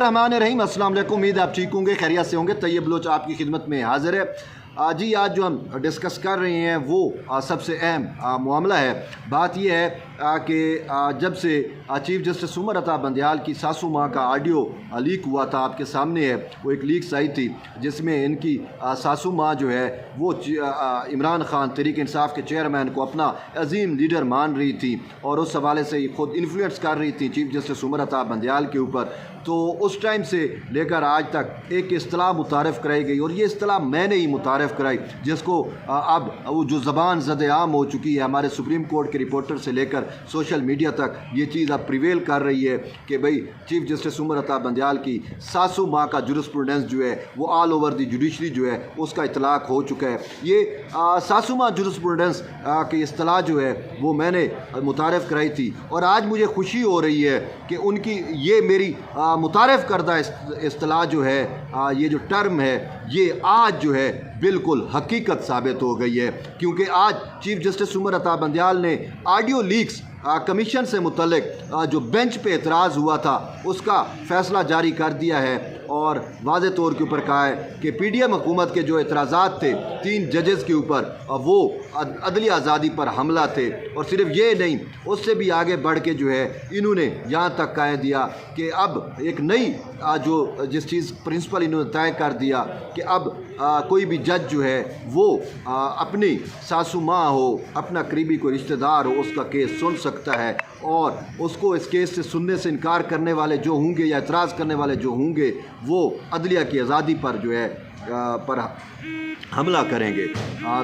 रहमान रहीम, अस्सलाम वालेकुम। उम्मीद आप ठीक होंगे, खैरियत से होंगे। तैयब बलोच आपकी खिदमत में हाजिर है। जी आज जो हम डिस्कस कर रहे हैं वो सबसे अहम मामला है। बात यह है कि जब से चीफ जस्टिस उमर अता बंदयाल की सासू माँ का ऑडियो लीक हुआ था, आपके सामने है, वो एक लीक्स आई थी जिसमें इनकी सासू माँ जो है वो इमरान खान तहरीक इंसाफ के चेयरमैन को अपना अजीम लीडर मान रही थी और उस हवाले से खुद इन्फ्लुएंस कर रही थी चीफ जस्टिस उमर अता बंदयाल के ऊपर। तो उस टाइम से लेकर आज तक एक इस्तिलाह मुतारफ़ कराई गई और ये इस्तिलाह मैंने ही मुतारफ़ कराई, जिसको अब वो जो ज़बान ज़द-ए-आम हो चुकी है, हमारे सुप्रीम कोर्ट के रिपोर्टर से लेकर सोशल मीडिया तक ये चीज़ अब प्रिवेल कर रही है कि भाई चीफ जस्टिस उमर अता बंदयाल की सासू माँ का जुरिस्प्रूडेंस जो है वो ऑल ओवर दी जुडिशरी जो है उसका इतलाक़ हो चुका है। ये सासू माँ जुरिस्प्रूडेंस की इस्तिलाह जो है वो मैंने मुतारफ़ कराई थी और आज मुझे खुशी हो रही है कि उनकी ये मेरी मुतारफ़ करदा इस्तिलाह जो है, ये जो टर्म है, ये आज जो है बिल्कुल हकीकत साबित हो गई है, क्योंकि आज चीफ जस्टिस उमर अता बंदयाल ने ऑडियो लीक्स कमीशन से मुतल्लिक जो बेंच पे एतराज़ हुआ था उसका फ़ैसला जारी कर दिया है और वाज़े तौर के ऊपर कहा है कि पीडीएम हुकूमत के जो एतराज़ात थे 3 जजेस के ऊपर वो अदली आज़ादी पर हमला थे। और सिर्फ ये नहीं, उससे भी आगे बढ़ के जो है इन्होंने यहाँ तक कह दिया कि अब एक नई जो जिस चीज़ प्रिंसिपल इन्होंने तय कर दिया कि अब कोई भी जज जो है वो अपनी सासू माँ हो, अपना करीबी कोई रिश्तेदार हो, उसका केस सुन सकता है और उसको इस केस से सुनने से इनकार करने वाले जो होंगे या एतराज़ करने वाले जो होंगे वो अदलिया की आज़ादी पर जो है पर हमला करेंगे।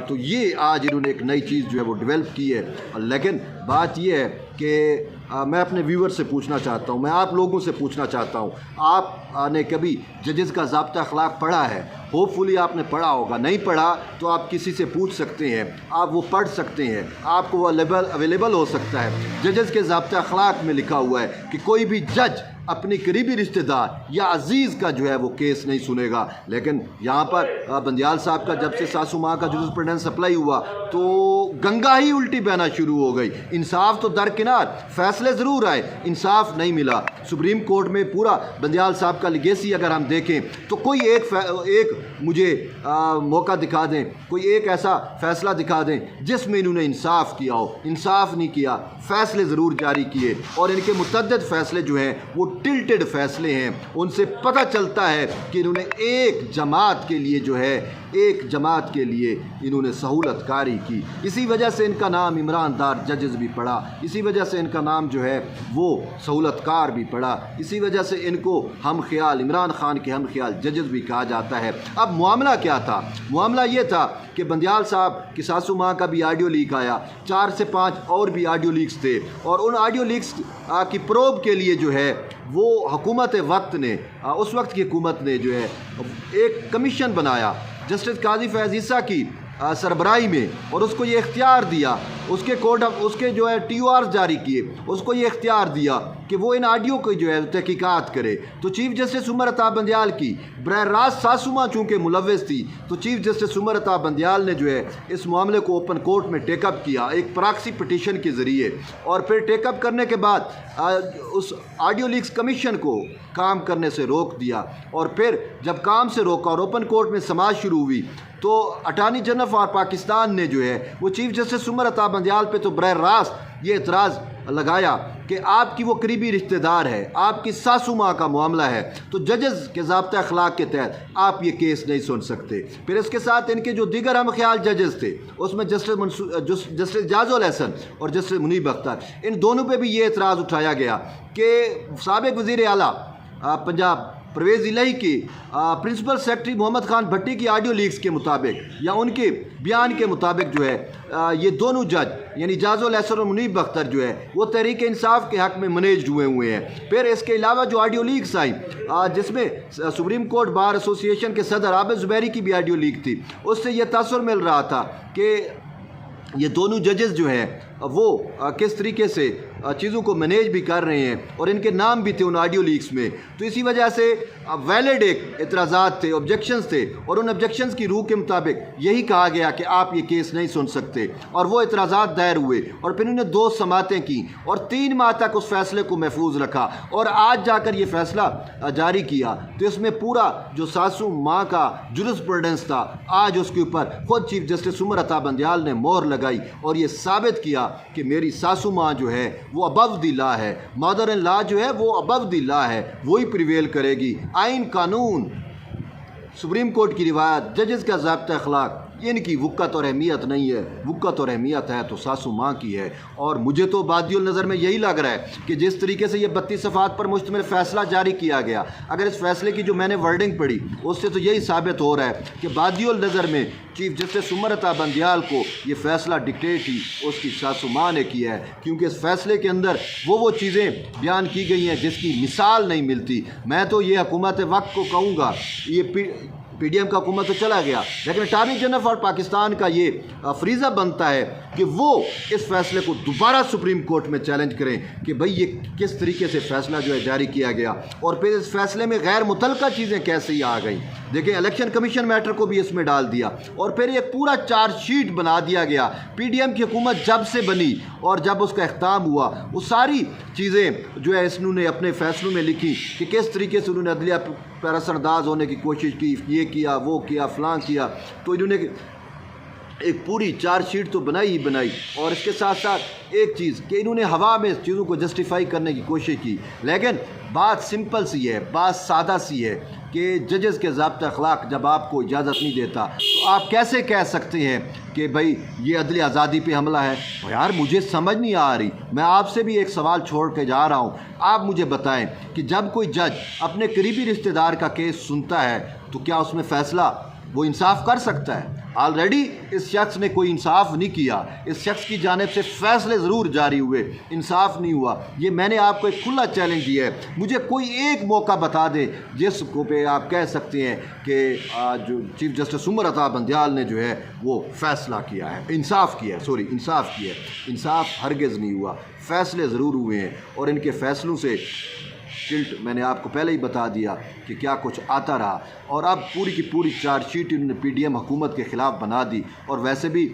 तो ये आज इन्होंने एक नई चीज़ जो है वो डेवलप की है। लेकिन बात ये है कि मैं अपने व्यूअर से पूछना चाहता हूँ, मैं आप लोगों से पूछना चाहता हूँ, आपने कभी जजेस का ज़ाब्ता अखलाक पढ़ा है? होपफुली आपने पढ़ा होगा। नहीं पढ़ा तो आप किसी से पूछ सकते हैं, आप वो पढ़ सकते हैं, आपको वो अवेलेबल हो सकता है। जजेस के ज़ाब्ता अखलाक में लिखा हुआ है कि कोई भी जज अपने करीबी रिश्तेदार या अजीज़ का जो है वो केस नहीं सुनेगा। लेकिन यहाँ पर बंदयाल साहब का जब से सासू माँ का जुरिस्प्रूडेंस अप्लाई हुआ तो गंगा ही उल्टी बहना शुरू हो गई। इंसाफ तो दरकिनार, फैसले ज़रूर आए, इंसाफ नहीं मिला। सुप्रीम कोर्ट में पूरा बंदयाल साहब का लिगेसी अगर हम देखें तो कोई एक मुझे मौका दिखा दें, कोई एक ऐसा फ़ैसला दिखा दें जिसमें इन्होंने इंसाफ किया हो। इंसाफ नहीं किया, फ़ैसले ज़रूर जारी किए और इनके मुतअद्दिद फ़ैसले जो हैं वो टिल्टेड फ़ैसले हैं। उनसे पता चलता है कि इन्होंने एक जमात के लिए जो है, एक जमात के लिए इन्होंने सहूलत कारी की। इसी वजह से इनका नाम इमरान दार जजेस भी पड़ा, इसी वजह से इनका नाम जो है वो सहूलतकार भी पड़ा, इसी वजह से इनको हम ख्याल, इमरान खान के हम ख्याल जजेस भी कहा जाता है। अब मामला क्या था? मामला ये था कि बंदयाल साहब की सासू माँ का भी ऑडियो लीक आया, 4 से 5 और भी ऑडियो लीक्स थे और उन ऑडियो लीक्स की प्रोब के लिए जो है वो हुकूमत वक्त ने, उस वक्त की हुकूमत ने जो है एक कमीशन बनाया जस्टिस काजी फैज़ ईसा की सरबराही में और उसको ये इख्तियार दिया, उसके जो है TOR जारी किए, उसको ये इख्तियार दिया कि वो इन ऑडियो को जो है तहकीकात करे। तो चीफ जस्टिस उमर अता बंदयाल की बरह रास्त सासू माँ चूँकि मुलव्वस थी तो चीफ जस्टिस उमर अता बंदयाल ने जो है इस मामले को ओपन कोर्ट में टेकअप किया एक प्रॉक्सी पिटीशन के ज़रिए और फिर टेकअप करने के बाद उस ऑडियो लीक्स कमीशन को काम करने से रोक दिया और फिर जब काम से रोका और ओपन कोर्ट में समाअत शुरू हुई तो अटॉर्नी जनरल फॉर पाकिस्तान ने जो है वो चीफ जस्टिस उमर अता बंदयाल पे तो बरह रास्त ये एतराज़ लगाया कि आपकी वो करीबी रिश्तेदार है, आपकी सासू माँ का मामला है, तो जजेस के ज़ाब्ता अखलाक के तहत आप ये केस नहीं सुन सकते। फिर इसके साथ इनके जो दीगर हम ख्याल जजेस थे उसमें जस्टिस जाजुल हसन और जस्टिस मुनीब अख्तर, इन दोनों पे भी ये एतराज़ उठाया गया कि साबिक़ वज़ीर आला पंजाब परवेज़ इलाही की प्रिंसिपल सेक्रेटरी मोहम्मद खान भट्टी की ऑडियो लीक्स के मुताबिक या उनके बयान के मुताबिक जो है ये दोनों जज यानी जाजुल हसन और मुनीब अख्तर जो है वो तहरीक इंसाफ के हक़ में मैनेज हुए हैं। फिर इसके अलावा जो ऑडियो लीक्स आई जिसमें सुप्रीम कोर्ट बार एसोसिएशन के सदर आबिद ज़ुबैरी की भी ऑडियो लीक थी, उससे ये तासुर मिल रहा था कि ये दोनों जजेस जो हैं वो किस तरीके से चीज़ों को मैनेज भी कर रहे हैं और इनके नाम भी थे उन ऑडियो लीक्स में। तो इसी वजह से वैलिड एक एतराज़ात थे, ऑब्जेक्शंस थे, और उन ऑब्जेक्शंस की रूह के मुताबिक यही कहा गया कि आप ये केस नहीं सुन सकते, और वो एतराज़ात दायर हुए और फिर उन्होंने 2 समातें की और 3 माह तक उस फैसले को महफूज रखा और आज जाकर ये फैसला जारी किया। तो इसमें पूरा जो सासू माँ का जुरिस्प्रूडेंस था, आज उसके ऊपर खुद चीफ जस्टिस उमर अता बंदियाल ने मोहर लगाई और ये साबित किया कि मेरी सासू माँ जो है वो अबव द लॉ है, मदर इन लॉ जो है वो अबव द लॉ है, वही प्रिवेल करेगी। आइन, कानून, सुप्रीम कोर्ट की रिवायत, जजेस का ज़ाब्ता अखलाक, इनकी वक़्त और अहमियत नहीं है। वक़्त और अहमियत है तो सासू माँ की है। और मुझे तो बादियुल नज़र में यही लग रहा है कि जिस तरीके से ये 32 सफ़ात पर मुश्तमिल फ़ैसला जारी किया गया, अगर इस फैसले की जो मैंने वर्डिंग पढ़ी उससे तो यही साबित हो रहा है कि बादियुल नज़र में चीफ जस्टिस उमर अता बंदियाल को ये फ़ैसला डिक्टेट ही उसकी सासू माँ ने किया है, क्योंकि इस फैसले के अंदर वो चीज़ें बयान की गई हैं जिसकी मिसाल नहीं मिलती। मैं तो ये हुकूमत वक्त को कहूँगा, ये PDM का हुकूमत तो चला गया, लेकिन अटॉर्नी जनरल फॉर पाकिस्तान का ये फरीज़ा बनता है कि वो इस फैसले को दोबारा सुप्रीम कोर्ट में चैलेंज करें कि भाई ये किस तरीके से फ़ैसला जो है जारी किया गया और फिर इस फैसले में गैर मुतल्लका चीज़ें कैसे ही आ गई। देखिए, इलेक्शन कमीशन मैटर को भी इसमें डाल दिया और फिर एक पूरा चार्जशीट बना दिया गया। PDM की हुकूमत जब से बनी और जब उसका इख्ताम हुआ, वो सारी चीज़ें जो है इन्होंने अपने फ़ैसलों में लिखी कि किस तरीके से उन्होंने अदलिया पर असरअंदाज होने की कोशिश की, ये किया, वो किया, फ़लाँ किया। तो इन्होंने एक पूरी चार्जशीट तो बनाई ही बनाई, और इसके साथ साथ एक चीज़ कि इन्होंने हवा में चीज़ों को जस्टिफाई करने की कोशिश की। लेकिन बात सिंपल सी है, बात सादा सी है कि जजेस के ज़ाब्ता अखलाक जब आपको इजाज़त नहीं देता तो आप कैसे कह सकते हैं कि भाई ये अदली आज़ादी पे हमला है। तो यार मुझे समझ नहीं आ रही, मैं आपसे भी एक सवाल छोड़ के जा रहा हूँ। आप मुझे बताएं कि जब कोई जज अपने करीबी रिश्तेदार का केस सुनता है तो क्या उसमें फ़ैसला वो इंसाफ कर सकता है? ऑलरेडी इस शख्स ने कोई इंसाफ नहीं किया, इस शख्स की जानिब से फ़ैसले ज़रूर जारी हुए, इंसाफ नहीं हुआ। ये मैंने आपको एक खुला चैलेंज दिया है, मुझे कोई एक मौका बता दे जिसको पे आप कह सकते हैं कि जो चीफ जस्टिस उमर अता बंदियाल ने जो है वो फ़ैसला किया है, इंसाफ किया है, इंसाफ किया है। इंसाफ हरगिज़ नहीं हुआ, फ़ैसले ज़रूर हुए हैं और इनके फ़ैसलों से टिल्ट मैंने आपको पहले ही बता दिया कि क्या कुछ आता रहा। और अब पूरी की पूरी चार्जशीट इन्होंने PDM हुकूमत के ख़िलाफ़ बना दी। और वैसे भी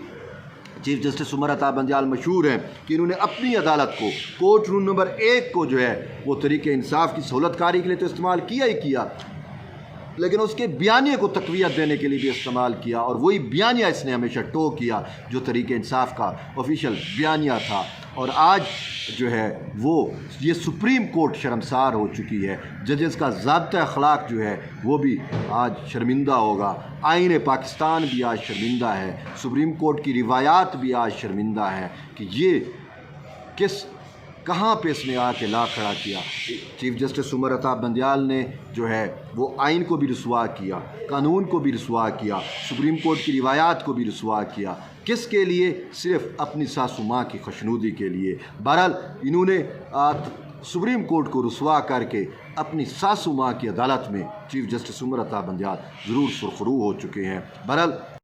चीफ जस्टिस उमर अता बंदियाल मशहूर हैं कि इन्होंने अपनी अदालत को कोर्ट रूम नंबर 1 को जो है वो तरीके इंसाफ की सहूलतकारी के लिए तो इस्तेमाल किया ही किया, लेकिन उसके बयानिए को तक़वियत देने के लिए भी इस्तेमाल किया। और वही बयानिया इसने हमेशा टो किया जो तरीके इंसाफ का ऑफिशियल बयानिया था। और आज जो है वो ये सुप्रीम कोर्ट शर्मसार हो चुकी है, जजेस का ज़ाब्ता अखलाक जो है वो भी आज शर्मिंदा होगा, आईन पाकिस्तान भी आज शर्मिंदा है, सुप्रीम कोर्ट की रिवायात भी आज शर्मिंदा है कि ये कहाँ पे इसने आके ला खड़ा किया। चीफ जस्टिस उमर अता बंदियाल ने जो है वो आइन को भी रुसवा किया, कानून को भी रुसवा किया, सुप्रीम कोर्ट की रिवायात को भी रुसवा किया। किसके लिए? सिर्फ़ अपनी सासू माँ की खुशनुदी के लिए। बहरहाल इन्होंने सुप्रीम कोर्ट को रुसवा करके अपनी सासू माँ की अदालत में चीफ जस्टिस उमर अता बंदियाल ज़रूर सुरखरू हो चुके हैं। बहरहाल